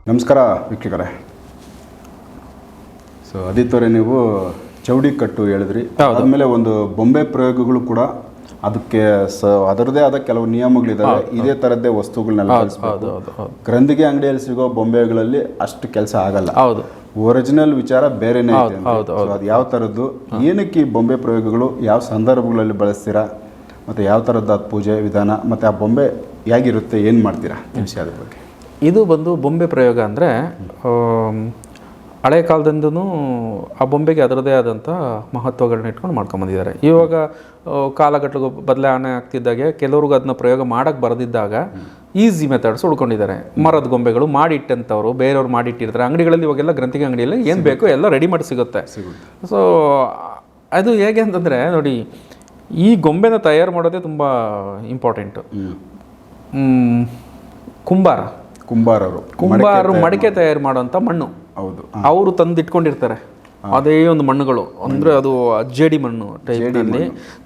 ನಮಸ್ಕಾರ ವೀಕ್ಷಕರೇ. ಸೊ ಆದಿತ್ಯವರೇ, ನೀವು ಚೌಡಿ ಕಟ್ಟು ಹೇಳಿದ್ರಿ, ಆದಮೇಲೆ ಒಂದು ಬೊಂಬೆ ಪ್ರಯೋಗಗಳು ಕೂಡ ಅದಕ್ಕೆ ಅದರದೇ ಆದ ಕೆಲವು ನಿಯಮಗಳಿದ್ದಾವೆ. ಇದೇ ಥರದ್ದೇ ವಸ್ತುಗಳನ್ನೆಲ್ಲ ಗ್ರಂಥಿಗೆ ಅಂಗಡಿಯಲ್ಲಿ ಸಿಗೋ ಬೊಂಬೆಗಳಲ್ಲಿ ಅಷ್ಟು ಕೆಲಸ ಆಗಲ್ಲ. ಹೌದು, ಒರಿಜಿನಲ್ ವಿಚಾರ ಬೇರೆನೇ ಇದೆ. ಅದು ಯಾವ ಥರದ್ದು, ಏನಕ್ಕೆ ಈ ಬೊಂಬೆ ಪ್ರಯೋಗಗಳು, ಯಾವ ಸಂದರ್ಭಗಳಲ್ಲಿ ಬಳಸ್ತೀರಾ, ಮತ್ತು ಯಾವ ಥರದ್ದು ಅದು ಪೂಜೆ ವಿಧಾನ, ಮತ್ತು ಆ ಬೊಂಬೆ ಹೇಗಿರುತ್ತೆ, ಏನು ಮಾಡ್ತೀರಾ ತಿಳಿಸಿ ಅದ್ರ ಬಗ್ಗೆ. ಇದು ಬಂದು ಬೊಂಬೆ ಪ್ರಯೋಗ ಅಂದರೆ ಹಳೆ ಕಾಲದಿಂದನೂ ಆ ಬೊಂಬೆಗೆ ಅದರದೇ ಆದಂಥ ಮಹತ್ವಗಳನ್ನ ಇಟ್ಕೊಂಡು ಮಾಡ್ಕೊಂಬಂದಿದ್ದಾರೆ. ಇವಾಗ ಕಾಲಘಟ್ಟಕ್ಕೆ ಬದಲಾವಣೆ ಆಗ್ತಿದ್ದಾಗೆ ಕೆಲವ್ರಿಗೂ ಅದನ್ನ ಪ್ರಯೋಗ ಮಾಡೋಕ್ಕೆ ಬರದಿದ್ದಾಗ ಈಸಿ ಮೆಥಡ್ಸ್ ಹುಡ್ಕೊಂಡಿದ್ದಾರೆ. ಮರದ ಗೊಂಬೆಗಳು ಮಾಡಿಟ್ಟಂಥವ್ರು ಬೇರೆಯವ್ರು ಮಾಡಿಟ್ಟಿರ್ತಾರೆ. ಅಂಗಡಿಗಳಲ್ಲಿ ಇವಾಗೆಲ್ಲ ಗ್ರಂಥಿಗೆ ಅಂಗಡಿಯಲ್ಲಿ ಏನು ಬೇಕು ಎಲ್ಲ ರೆಡಿ ಮಾಡಿ ಸಿಗುತ್ತೆ. ಸೊ ಅದು ಹೇಗೆ ಅಂತಂದರೆ ನೋಡಿ, ಈ ಗೊಂಬೆನ ತಯಾರು ಮಾಡೋದೇ ತುಂಬ ಇಂಪಾರ್ಟೆಂಟು. ಕುಂಬಾರರು ಮಡಿಕೆ ತಯಾರು ಮಾಡೋಂಥ ಮಣ್ಣು ಅವರು ತಂದು ಇಟ್ಕೊಂಡಿರ್ತಾರೆ. ಅದೇ ಒಂದು ಮಣ್ಣುಗಳು ಅಂದರೆ ಅದು ಜೇಡಿ ಮಣ್ಣು ಟೈಪ್ನಲ್ಲಿ,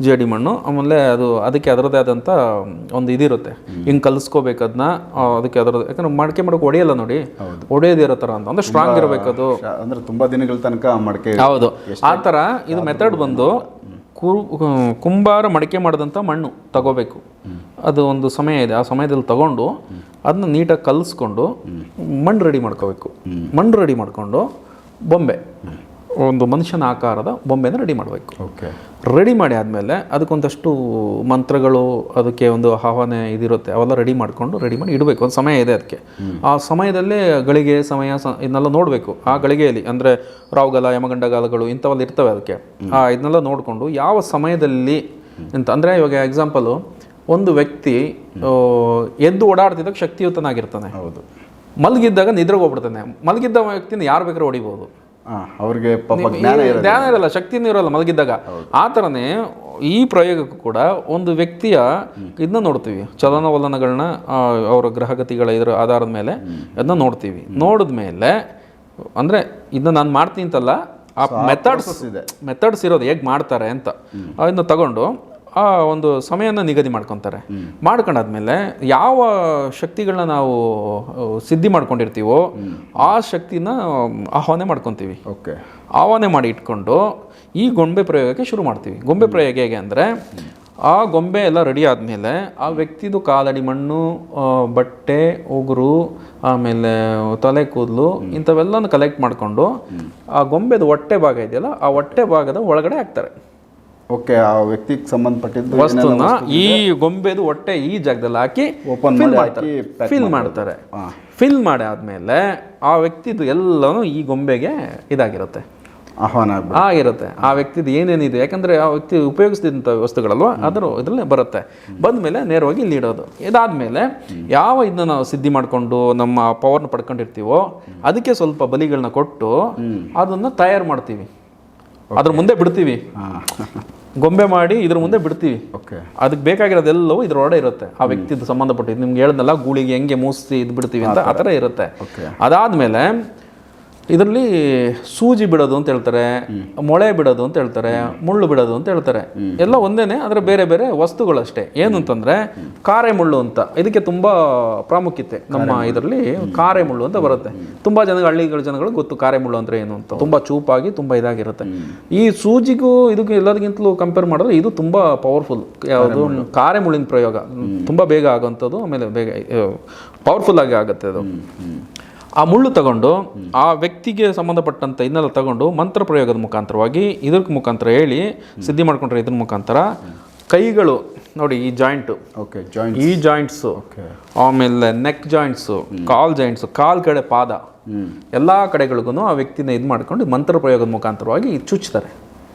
ಜೇಡಿ ಮಣ್ಣು. ಆಮೇಲೆ ಅದಕ್ಕೆ ಅದರದೇ ಆದಂಥ ಒಂದು ಇದಿರುತ್ತೆ, ಹಿಂಗೆ ಕಲಿಸ್ಕೋಬೇಕು ಅದನ್ನ. ಅದಕ್ಕೆ ಅದರದ್ದು, ಯಾಕಂದ್ರೆ ಮಡಿಕೆ ಮಾಡೋಕೆ ಹೊಡೆಯಲ್ಲ ನೋಡಿ, ಹೊಡೆಯೋದಿರೋ ಥರ ಅಂತ ಅಂದರೆ ಸ್ಟ್ರಾಂಗ್ ಇರಬೇಕು ಅದು, ಅಂದರೆ ತುಂಬ ದಿನಗಳ ತನಕ ಮಡಿಕೆ. ಹೌದು, ಆ ಥರ ಇದು ಮೆಥಡ್ ಬಂದು ಕುಂಬಾರ ಮಡಿಕೆ ಮಾಡಿದಂಥ ಮಣ್ಣು ತಗೋಬೇಕು. ಅದು ಒಂದು ಸಮಯ ಇದೆ, ಆ ಸಮಯದಲ್ಲಿ ತಗೊಂಡು ಅದನ್ನ ನೀಟಾಗಿ ಕಲಿಸ್ಕೊಂಡು ಮಣ್ಣು ರೆಡಿ ಮಾಡ್ಕೋಬೇಕು. ಮಣ್ಣು ರೆಡಿ ಮಾಡಿಕೊಂಡು ಬೊಂಬೆ, ಒಂದು ಮನುಷ್ಯನ ಆಕಾರದ ಬೊಂಬೆನ ರೆಡಿ ಮಾಡಬೇಕು. ರೆಡಿ ಮಾಡಿ ಆದಮೇಲೆ ಅದಕ್ಕೊಂದಷ್ಟು ಮಂತ್ರಗಳು, ಅದಕ್ಕೆ ಒಂದು ಆಹ್ವಾನ ಇದಿರುತ್ತೆ, ಅವೆಲ್ಲ ರೆಡಿ ಮಾಡಿ ಇಡಬೇಕು. ಒಂದು ಸಮಯ ಇದೆ ಅದಕ್ಕೆ. ಆ ಸಮಯದಲ್ಲೇ ಗಳಿಗೆ ಸಮಯ ಇದನ್ನೆಲ್ಲ ನೋಡಬೇಕು. ಆ ಗಳಿಗೆಯಲ್ಲಿ ಅಂದರೆ ರಾಹುಗಾಲ, ಯಮಗಂಡಗಾಲಗಳು ಇಂಥವೆಲ್ಲ ಇರ್ತವೆ ಅದಕ್ಕೆ. ಇದನ್ನೆಲ್ಲ ನೋಡಿಕೊಂಡು ಯಾವ ಸಮಯದಲ್ಲಿ ಅಂತ ಅಂದರೆ, ಇವಾಗ ಎಕ್ಸಾಂಪಲು, ಒಂದು ವ್ಯಕ್ತಿ ಎದ್ದು ಓಡಾಡ್ತಿದ್ದಾಗ ಶಕ್ತಿಯುತನಾಗಿರ್ತಾನೆ. ಹೌದು. ಮಲಗಿದ್ದಾಗ ನಿದ್ರೆಗೆ ಹೋಗ್ಬಿಡ್ತಾನೆ. ಮಲಗಿದ್ದ ವ್ಯಕ್ತಿನ ಯಾರು ಬೇಕಾದ್ರೂ ಹೊಡಿಬೋದು. ಅವ್ರಿಗೆ ಜ್ಞಾನ ಇರಲ್ಲ, ಶಕ್ತಿನೂ ಇರಲ್ಲ ಮಲಗಿದ್ದಾಗ. ಆ ಥರನೇ ಈ ಪ್ರಯೋಗಕ್ಕೂ ಕೂಡ ಒಂದು ವ್ಯಕ್ತಿಯ ಇದನ್ನ ನೋಡ್ತೀವಿ, ಚಲನವಲನಗಳನ್ನ, ಅವರ ಗ್ರಹಗತಿಗಳ ಇದರ ಆಧಾರದ ಮೇಲೆ ಅದನ್ನ ನೋಡ್ತೀವಿ. ನೋಡಿದ್ಮೇಲೆ ಅಂದರೆ ಇದನ್ನ ನಾನು ಮಾಡ್ತೀನಿ ಅಂತಲ್ಲ, ಆ ಮೆಥಡ್ಸ್ ಇರೋದು ಹೇಗೆ ಮಾಡ್ತಾರೆ ಅಂತ ಅದನ್ನ ತಗೊಂಡು ಆ ಒಂದು ಸಮಯನ ನಿಗದಿ ಮಾಡ್ಕೊತಾರೆ. ಮಾಡ್ಕೊಂಡಾದ್ಮೇಲೆ ಯಾವ ಶಕ್ತಿಗಳನ್ನ ನಾವು ಸಿದ್ಧಿ ಮಾಡ್ಕೊಂಡಿರ್ತೀವೋ ಆ ಶಕ್ತಿನ ಆಹ್ವಾನ ಮಾಡ್ಕೊತೀವಿ. ಆಹ್ವಾನ ಮಾಡಿ ಇಟ್ಕೊಂಡು ಈ ಗೊಂಬೆ ಪ್ರಯೋಗಕ್ಕೆ ಶುರು ಮಾಡ್ತೀವಿ. ಗೊಂಬೆ ಪ್ರಯೋಗ ಹೇಗೆ ಅಂದರೆ, ಆ ಗೊಂಬೆ ಎಲ್ಲ ರೆಡಿ ಆದಮೇಲೆ ಆ ವ್ಯಕ್ತಿದು ಕಾಲಡಿ ಮಣ್ಣು, ಬಟ್ಟೆ, ಉಗುರು, ಆಮೇಲೆ ತಲೆ ಕೂದಲು ಇಂಥವೆಲ್ಲನೂ ಕಲೆಕ್ಟ್ ಮಾಡಿಕೊಂಡು ಆ ಗೊಂಬೆದು ಹೊಟ್ಟೆ ಭಾಗ ಇದೆಯಲ್ಲ, ಆ ಹೊಟ್ಟೆ ಭಾಗದ ಒಳಗಡೆ ಹಾಕ್ತಾರೆ. ಆ ವ್ಯಕ್ತಿಗೆ ಸಂಬಂಧಪಟ್ಟಿದ್ದು ವಸ್ತುನ ಈ ಗೊಂಬೆದು ಹೊಟ್ಟೆ ಈ ಜಾಗದಲ್ಲಿ ಹಾಕಿ ಫಿಲ್ ಮಾಡ್ತಾರೆ. ಫಿಲ್ ಮಾಡಿ ಆದ್ಮೇಲೆ ಆ ವ್ಯಕ್ತಿದು ಎಲ್ಲನೂ ಈ ಗೊಂಬೆಗೆ ಇದಾಗಿರುತ್ತೆ, ಆಹ್ವಾನ ಆಗಿರುತ್ತೆ. ಆ ವ್ಯಕ್ತಿದು ಏನೇನಿದೆ, ಯಾಕಂದ್ರೆ ಆ ವ್ಯಕ್ತಿ ಉಪಯೋಗಿಸಿದಂಥ ವಸ್ತುಗಳಲ್ವ, ಅದರಲ್ಲೇ ಬರುತ್ತೆ. ಬಂದಮೇಲೆ ನೇರವಾಗಿ ಇಲ್ಲಿ ಇಡೋದು. ಇದಾದ್ಮೇಲೆ ಯಾವ ಇದನ್ನ ನಾವು ಸಿದ್ಧಿ ಮಾಡಿಕೊಂಡು ನಮ್ಮ ಪವರ್ನ ಪಡ್ಕೊಂಡಿರ್ತೀವೋ ಅದಕ್ಕೆ ಸ್ವಲ್ಪ ಬಲಿಗಳನ್ನ ಕೊಟ್ಟು ಅದನ್ನ ತಯಾರು ಮಾಡ್ತೀವಿ. ಅದ್ರ ಮುಂದೆ ಬಿಡ್ತೀವಿ, ಗೊಂಬೆ ಮಾಡಿ ಇದ್ರ ಮುಂದೆ ಬಿಡ್ತೀವಿ. ಅದಕ್ಕೆ ಬೇಕಾಗಿರೋದೆಲ್ಲವೂ ಇದ್ರೊಳಗಡೆ ಇರುತ್ತೆ. ಆ ವ್ಯಕ್ತಿದು ಸಂಬಂಧಪಟ್ಟಿದ್ದು ನಿಮ್ಗೆ ಹೇಳ್ದಲ್ಲ, ಗೂಳಿಗೆ ಹೆಂಗೆ ಮೂಸಿ ಇದು ಬಿಡ್ತೀವಿ ಅಂತ, ಆ ಥರ ಇರುತ್ತೆ. ಅದಾದ್ಮೇಲೆ ಇದರಲ್ಲಿ ಸೂಜಿ ಬಿಡೋದು ಅಂತ ಹೇಳ್ತಾರೆ, ಮೊಳೆ ಬಿಡೋದು ಅಂತ ಹೇಳ್ತಾರೆ, ಮುಳ್ಳು ಬಿಡೋದು ಅಂತ ಹೇಳ್ತಾರೆ. ಎಲ್ಲ ಒಂದೇನೆ, ಆದರೆ ಬೇರೆ ಬೇರೆ ವಸ್ತುಗಳಷ್ಟೇ. ಏನು ಅಂತಂದರೆ ಕಾರೆ ಮುಳ್ಳು ಅಂತ, ಇದಕ್ಕೆ ತುಂಬ ಪ್ರಾಮುಖ್ಯತೆ ನಮ್ಮ ಇದರಲ್ಲಿ. ಕಾರೆ ಮುಳ್ಳು ಅಂತ ಬರುತ್ತೆ. ತುಂಬ ಹಳ್ಳಿಗಳ ಜನಗಳು ಗೊತ್ತು ಕಾರೆ ಮುಳ್ಳು ಅಂದರೆ ಏನು ಅಂತ. ತುಂಬ ಚೂಪಾಗಿ ತುಂಬ ಇದಾಗಿರುತ್ತೆ. ಈ ಸೂಜಿಗೂ ಇದಕ್ಕೂ ಎಲ್ಲದಕ್ಕಿಂತಲೂ ಕಂಪೇರ್ ಮಾಡಿದ್ರೆ ಇದು ತುಂಬ ಪವರ್ಫುಲ್. ಯಾವುದು ಕಾರೆ ಮುಳ್ಳಿನ ಪ್ರಯೋಗ ತುಂಬ ಬೇಗ ಆಗೋವಂಥದ್ದು, ಆಮೇಲೆ ಬೇಗ ಪವರ್ಫುಲ್ ಆಗಿ ಆಗುತ್ತೆ ಅದು. ಆ ಮುಳ್ಳು ತಗೊಂಡು ಆ ವ್ಯಕ್ತಿಗೆ ಸಂಬಂಧಪಟ್ಟಂಥ ಇದನ್ನೆಲ್ಲ ತಗೊಂಡು ಮಂತ್ರ ಪ್ರಯೋಗದ ಮುಖಾಂತರವಾಗಿ ಇದ್ರ ಮುಖಾಂತರ ಹೇಳಿ ಸಿದ್ಧಿ ಮಾಡ್ಕೊಂಡ್ರೆ ಇದ್ರ ಮುಖಾಂತರ ಕೈಗಳು ನೋಡಿ, ಈ ಜಾಯಿಂಟು, ಈ ಜಾಯಿಂಟ್ಸು, ಆಮೇಲೆ ನೆಕ್ ಜಾಯಿಂಟ್ಸು, ಕಾಲ್ ಜಾಯಿಂಟ್ಸು, ಕಾಲ್ ಕಡೆ ಪಾದ, ಎಲ್ಲ ಕಡೆಗಳಿಗೂ ಆ ವ್ಯಕ್ತಿನ ಇದು ಮಾಡ್ಕೊಂಡು ಮಂತ್ರ ಪ್ರಯೋಗದ ಮುಖಾಂತರವಾಗಿ ಚುಚ್ತಾರೆ.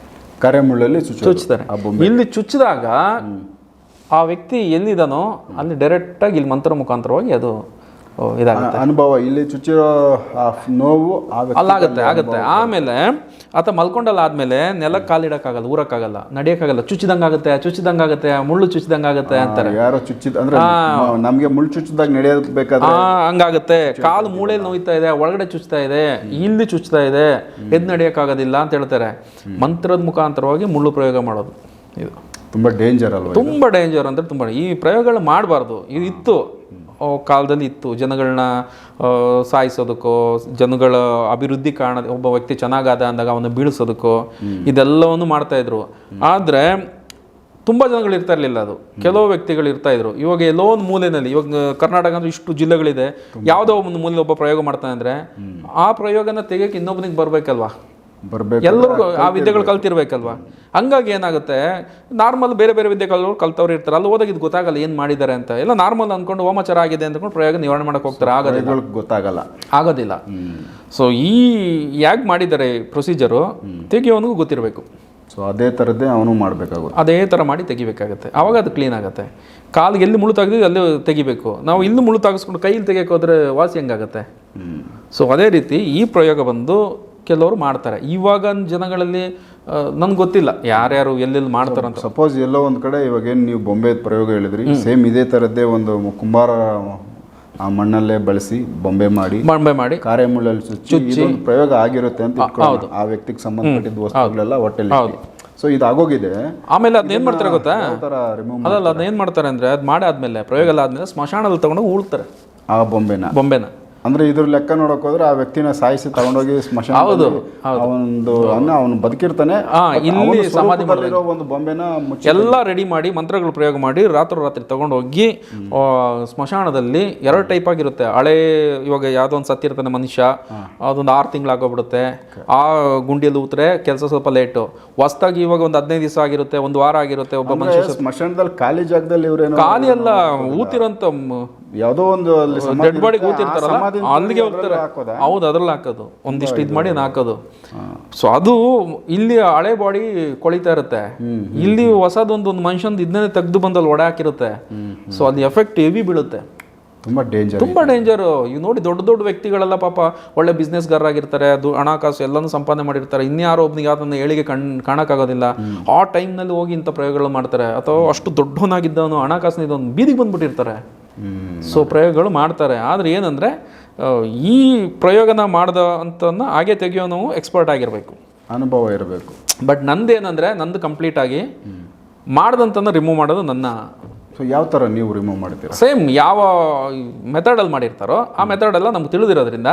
ಕರೆಮುಳ್ಳಲ್ಲಿ ಚುಚ್ತಾರೆ. ಇಲ್ಲಿ ಚುಚ್ಚಿದಾಗ ಆ ವ್ಯಕ್ತಿ ಎಲ್ಲಿದ್ದಾನೋ ಅಲ್ಲಿ ಡೈರೆಕ್ಟಾಗಿ ಇಲ್ಲಿ ಮಂತ್ರ ಮುಖಾಂತರವಾಗಿ ಅದು ಅನುಭವ, ಇಲ್ಲಿ ಚುಚ್ಚಿರೋ ನೋವು ಆಗುತ್ತೆ. ಆಮೇಲೆ ಆತ ಮಲ್ಕೊಂಡಲ್ಲ ಆದ್ಮೇಲೆ ನೆಲಕ್ಕೆ ಕಾಲಿಡಕ್ಕಾಗಲ್ಲ, ಊರಕ್ಕಾಗಲ್ಲ, ನಡಿಯಕ್ಕಾಗಲ್ಲ, ಚುಚ್ಚಿದಂಗಾಗುತ್ತೆ, ಮುಳ್ಳು ಚುಚ್ಚಿದಂಗಾಗುತ್ತೆ ಅಂತಾರೆ. ಯಾರೋ ಚುಚ್ಚಿದ ಅಂದ್ರೆ ನಮ್ಗೆ ಮುಳ್ಳು ಚುಚ್ಚಿದಾಗ ನಡೆಯಬೇಕಾದ್ರೆ ಹಂಗಾಗುತ್ತೆ. ಕಾಲು ಮೂಳೆಯಲ್ಲಿ ನೋಯ್ತಾ ಇದೆ, ಒಳಗಡೆ ಚುಚ್ತಾ ಇದೆ, ಇಲ್ಲಿ ಚುಚ್ತಾ ಇದೆ, ಎದ್ದು ನಡೆಯಕ್ಕಾಗೋದಿಲ್ಲ ಅಂತ ಹೇಳ್ತಾರೆ. ಮಂತ್ರದ ಮುಖಾಂತರವಾಗಿ ಮುಳ್ಳು ಪ್ರಯೋಗ ಮಾಡೋದು ಇದು ತುಂಬಾ ಡೇಂಜರ್ ಅಲ್ವಾ? ತುಂಬಾ ಡೇಂಜರ್ ಅಂದ್ರೆ ತುಂಬಾ. ಈ ಪ್ರಯೋಗಗಳು ಮಾಡಬಾರ್ದು. ಇದು ಇತ್ತು ಕಾಲದಲ್ಲಿ ಇತ್ತು. ಜನಗಳನ್ನ ಸಾಯಿಸೋದಕ್ಕೋ, ಜನಗಳ ಅಭಿವೃದ್ಧಿ ಕಾರಣ ಒಬ್ಬ ವ್ಯಕ್ತಿ ಚೆನ್ನಾಗಾದ ಅಂದಾಗ ಅವನ್ನ ಬೀಳಿಸೋದಕ್ಕೋ ಇದೆಲ್ಲವನ್ನು ಮಾಡ್ತಾಯಿದ್ರು. ಆದರೆ ತುಂಬ ಜನಗಳು ಇರ್ತಾ ಇರಲಿಲ್ಲ. ಅದು ಕೆಲವು ವ್ಯಕ್ತಿಗಳು ಇರ್ತಾ ಇದ್ರು. ಇವಾಗ ಎಲ್ಲೋ ಒಂದು ಮೂಲೆಯಲ್ಲಿ, ಇವಾಗ ಕರ್ನಾಟಕ ಅಂದ್ರೆ ಇಷ್ಟು ಜಿಲ್ಲೆಗಳಿದೆ, ಯಾವುದೋ ಒಂದು ಮೂಲೆ ಒಬ್ಬ ಪ್ರಯೋಗ ಮಾಡ್ತಾನೆ ಅಂದರೆ ಆ ಪ್ರಯೋಗನ ತೆಗಿಯೋಕೆ ಇನ್ನೊಬ್ಬನಿಗೆ ಬರಬೇಕಲ್ವಾ, ಎಲ್ಲರಿಗೂ ಆ ವಿದ್ಯೆಗಳು ಕಲ್ತಿರ್ಬೇಕಲ್ವಾ. ಹಂಗಾಗಿ ಏನಾಗುತ್ತೆ, ನಾರ್ಮಲ್ ಬೇರೆ ಬೇರೆ ವಿದ್ಯೆಗಳು ಕಲ್ತವ್ರು ಇರ್ತಾರೆ, ಅಲ್ಲಿ ಹೋದಾಗ ಇದು ಗೊತ್ತಾಗಲ್ಲ ಏನು ಮಾಡಿದ್ದಾರೆ ಅಂತ. ಎಲ್ಲ ನಾರ್ಮಲ್ ಅಂದ್ಕೊಂಡು ಹೋಮಾಚಾರ ಆಗಿದೆ ಅಂದ್ಕೊಂಡು ಪ್ರಯೋಗ ನಿವಾರಣೆ ಮಾಡಕ್ಕೆ ಹೋಗ್ತಾರೆ, ಆಗೋದಿಲ್ಲ. ಸೊ ಈ ಯಾಕೆ ಮಾಡಿದ್ದಾರೆ ಪ್ರೊಸೀಜರು ತೆಗಿಯೋನಿಗೂ ಗೊತ್ತಿರಬೇಕು. ಸೊ ಅದೇ ಥರದ್ದೇ ಅವನು ಮಾಡಬೇಕಾಗುತ್ತೆ, ಅದೇ ಥರ ಮಾಡಿ ತೆಗಿಬೇಕಾಗತ್ತೆ. ಆವಾಗ ಅದು ಕ್ಲೀನ್ ಆಗುತ್ತೆ. ಕಾಲಿಗೆ ಎಲ್ಲಿ ಮುಳ್ಳು ತೆಗೆದಿದ್ದು ಅಲ್ಲೇ ತೆಗಿಬೇಕು. ನಾವು ಇಲ್ಲೂ ಮುಳ್ಳು ತೆಗೆಸ್ಕೊಂಡು ಕೈಯಲ್ಲಿ ತೆಗಿಯೋಕೆ ಹೋದರೆ ವಾಸಿ ಹೆಂಗಾಗತ್ತೆ. ಸೊ ಅದೇ ರೀತಿ ಈ ಪ್ರಯೋಗ ಬಂದು ಕೆಲವರು ಮಾಡ್ತಾರೆ. ಇವಾಗ ಜನಗಳಲ್ಲಿ ನನ್ಗೆ ಗೊತ್ತಿಲ್ಲ ಯಾರ್ಯಾರು ಎಲ್ಲೆಲ್ಲಿ ಮಾಡ್ತಾರಂತ. ಸಪೋಸ್ ಎಲ್ಲೋ ಒಂದು ಕಡೆ ಇವಾಗೇನು ನೀವು ಬೊಂಬೆ ಪ್ರಯೋಗ ಹೇಳಿದ್ರಿ, ಸೇಮ್ ಇದೇ ಥರದ್ದೇ ಒಂದು ಕುಂಬಾರ ಆ ಮಣ್ಣಲ್ಲೇ ಬಳಸಿ ಬೊಂಬೆ ಮಾಡಿ ಕಾರೆ ಮುಳ್ಳಲ್ಲಿ ಚುಚ್ಚಿ ಪ್ರಯೋಗ ಆಗಿರುತ್ತೆ ಅಂತ ಇಟ್ಕೊಳ್ಳೋಣ. ಆ ವ್ಯಕ್ತಿಗೆ ಸಂಬಂಧಪಟ್ಟಿದ್ದ ವಸ್ತುಗಳೆಲ್ಲ ಹೊಟ್ಟೆಲಿ. ಸೊ ಇದು ಆಗೋಗಿದೆ. ಆಮೇಲೆ ಅದನ್ನೇನು ಮಾಡ್ತಾರೆ ಗೊತ್ತಾ, ಅದಲ್ಲ ಅದನ್ನೇನು ಮಾಡ್ತಾರೆ ಅಂದರೆ ಅದು ಮಾಡಾದ್ಮೇಲೆ ಪ್ರಯೋಗ ಎಲ್ಲ ಆದ್ಮೇಲೆ ಸ್ಮಶಾನದಲ್ಲಿ ತಗೊಂಡು ಉಳ್ತಾರೆ ಆ ಬೊಂಬೆನ. ಅಂದ್ರೆ ಇದ್ರ ಲೆಕ್ಕ ನೋಡಕ್ ಹೋದ್ರೆ ಆ ವ್ಯಕ್ತಿನ ಸಾಯಿಸಿ ತಗೊಂಡೋಗಿ ಸ್ಮಶಾನ, ಅವನು ಬದುಕಿರ್ತಾನೆ, ಇಲ್ಲಿ ಸಮಾಧಿ ಮಾಡಿರೋ ಒಂದು ಬೊಂಬೆನ ಎಲ್ಲ ರೆಡಿ ಮಾಡಿ ಮಂತ್ರಗಳು ಪ್ರಯೋಗ ಮಾಡಿ ರಾತ್ರಿ ತಗೊಂಡೋಗಿ ಸ್ಮಶಾನದಲ್ಲಿ 2 ಟೈಪ್ ಆಗಿರುತ್ತೆ. ಹಳೆ ಇವಾಗ ಯಾವುದೋ ಒಂದು ಸತ್ತಿರ್ತಾನೆ ಮನುಷ್ಯ, ಅದೊಂದು 6 ತಿಂಗಳಾಗೋಗ್ಬಿಡುತ್ತೆ, ಆ ಗುಂಡಿಯಲ್ಲಿ ಊತ್ರೆ ಕೆಲಸ ಸ್ವಲ್ಪ ಲೇಟು. ಹೊಸ್ದಾಗಿ ಇವಾಗ ಒಂದು 15 ದಿವಸ ಆಗಿರುತ್ತೆ, 1 ವಾರ ಆಗಿರುತ್ತೆ. ಒಬ್ಬ ಮನುಷ್ಯ ಸ್ಮಶಾನದಲ್ಲಿ ಖಾಲಿ ಜಾಗದಲ್ಲಿ ಇವ್ರೇನು ಖಾಲಿ ಎಲ್ಲ ಊತಿರೋಂಥ ಯಾವುದೋ ಒಂದು ಡೆಡ್ ಬಾಡಿಗೆ ಊತಿರ್ತಾರಲ್ಲ ಅಲ್ಲಿಗೆ ಹೋಗ್ತಾರೆ. ಹೌದು, ಅದ್ರಲ್ಲಿ ಹಾಕೋದು ಒಂದಿಷ್ಟು ಇದು ಮಾಡಿ ಹಾಕೋದು. ಸೊ ಅದು ಇಲ್ಲಿ ಹಳೆ ಬಾಡಿ ಕೊಳಿತಾ ಇರುತ್ತೆ, ಇಲ್ಲಿ ಹೊಸದೊಂದು ಮನುಷ್ಯಂದು ಇದನ್ನೇ ತೆಗೆದು ಬಂದಲ್ಲಿ ಒಡೆ ಹಾಕಿರುತ್ತೆ. ಸೊ ಅಲ್ಲಿ ಎಫೆಕ್ಟ್ ಹೆವಿ ಬೀಳುತ್ತೆ, ತುಂಬಾ ಡೇಂಜರು. ಇವು ನೋಡಿ ದೊಡ್ಡ ವ್ಯಕ್ತಿಗಳೆಲ್ಲ ಪಾಪ ಒಳ್ಳೆ ಬಿಸ್ನೆಸ್ಗಾರರಾಗಿರ್ತಾರೆ, ಹಣಕಾಸು ಎಲ್ಲನೂ ಸಂಪಾದನೆ ಮಾಡಿರ್ತಾರೆ. ಇನ್ಯಾರೋ ಒಬ್ನಿಗೆ ಅದನ್ನ ಏಳಿಗೆ ಕಾಣಕ್ಕಾಗೋದಿಲ್ಲ, ಆ ಟೈಮ್ನಲ್ಲಿ ಹೋಗಿ ಇಂಥ ಪ್ರಯೋಗಗಳು ಮಾಡ್ತಾರೆ. ಅಥವಾ ಅಷ್ಟು ದೊಡ್ಡವನಾಗಿದ್ದವನು ಹಣಕಾಸಿನ ಇದೊಂದು ಬೀದಿಗೆ ಬಂದ್ಬಿಟ್ಟಿರ್ತಾರೆ. ಸೊ ಪ್ರಯೋಗಗಳು ಮಾಡ್ತಾರೆ. ಆದರೆ ಏನಂದರೆ ಈ ಪ್ರಯೋಗನ ಮಾಡ್ದ ಅಂತನ್ನ ಹಾಗೆ ತೆಗಿಯೋನು ಎಕ್ಸ್ಪರ್ಟ್ ಆಗಿರಬೇಕು, ಅನುಭವ ಇರಬೇಕು. ಬಟ್ ನಂದು ಕಂಪ್ಲೀಟ್ ಆಗಿ ಮಾಡ್ದಂತನ್ನ ರಿಮೂವ್ ಮಾಡೋದು ನನ್ನ. ಸೊ ಯಾವ ಥರ ನೀವು ರಿಮೂವ್ ಮಾಡ್ತೀರಾ? ಸೇಮ್ ಯಾವ ಮೆಥಡಲ್ಲಿ ಮಾಡಿರ್ತಾರೋ ಆ ಮೆಥಡೆಲ್ಲ ನಮ್ಗೆ ತಿಳಿದಿರೋದ್ರಿಂದ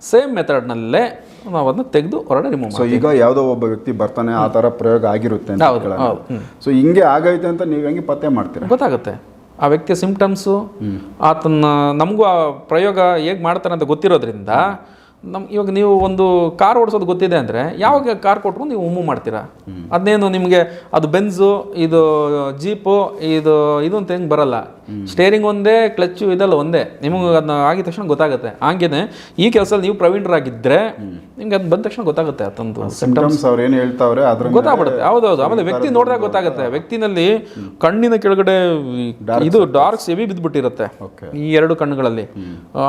ಸೇಮ್ ಮೆಥಡ್ನಲ್ಲೇ ನಾವು ಅದನ್ನ ತೆಗೆದು ಹೊರಗಡೆ ರಿಮೂವ್ ಮಾಡ್ತೀವಿ. ಸೊ ಈಗ ಯಾವುದೋ ಒಬ್ಬ ವ್ಯಕ್ತಿ ಬರ್ತಾನೆ, ಆ ಥರ ಪ್ರಯೋಗ ಆಗಿರುತ್ತೆ ಅಂತ. ಸೊ ಹಿಂಗೆ ಆಗೈತೆ ಅಂತ ನೀವು ಹೆಂಗೆ ಪತ್ತೆ ಮಾಡ್ತೀರಾ? ಗೊತ್ತಾಗುತ್ತೆ ಆ ವ್ಯಕ್ತಿಯ ಸಿಂಪ್ಟಮ್ಸು, ಆತನ ನಮಗೂ ಆ ಪ್ರಯೋಗ ಹೇಗೆ ಮಾಡ್ತಾರೆ ಅಂತ ಗೊತ್ತಿರೋದ್ರಿಂದ. ಇವಾಗ ನೀವು ಒಂದು ಕಾರ್ ಓಡಿಸೋದು ಗೊತ್ತಿದೆ ಅಂದರೆ ಯಾವಾಗ ಕಾರ್ ಕೊಟ್ಕೊಂಡು ನೀವು ಮೂವ್ ಮಾಡ್ತೀರಾ. ಅದನ್ನೇನು ನಿಮಗೆ ಅದು ಬೆನ್ಸು, ಇದು ಜೀಪು, ಇದು ಅಂತ ಹೆಂಗೆ ಬರಲ್ಲ. ಸ್ಟೇರಿಂಗ್ ಒಂದೇ, ಕ್ಲಚ್ಚು ಇದೆಲ್ಲ ಒಂದೇ. ನಿಮಗೆ ಅದನ್ನ ಆಗಿದ ತಕ್ಷಣ ಗೊತ್ತಾಗುತ್ತೆ. ಹಾಗೇನೆ ಈ ಕೆಲಸದಲ್ಲಿ ನೀವು ಪ್ರವೀಣರಾಗಿದ್ದರೆ ನಿಮ್ಗೆ ಅದು ಬಂದ ತಕ್ಷಣ ಗೊತ್ತಾಗುತ್ತೆ. ಅದೊಂದು ಸಿಂಪ್ಟಮ್ಸ್ ಅವ್ರು ಏನು ಹೇಳ್ತಾವ್ರೆ ಅದ್ರ ಗೊತ್ತಾಗ್ಬಿಡುತ್ತೆ. ಹೌದೌದು. ಆಮೇಲೆ ವ್ಯಕ್ತಿ ನೋಡಿದಾಗ ಗೊತ್ತಾಗುತ್ತೆ. ವ್ಯಕ್ತಿನಲ್ಲಿ ಕಣ್ಣಿನ ಕೆಳಗಡೆ ಇದು ಡಾರ್ಕ್ಸ್ ಹೆವಿ ಬಿದ್ದುಬಿಟ್ಟಿರುತ್ತೆ ಈ 2 ಕಣ್ಣುಗಳಲ್ಲಿ.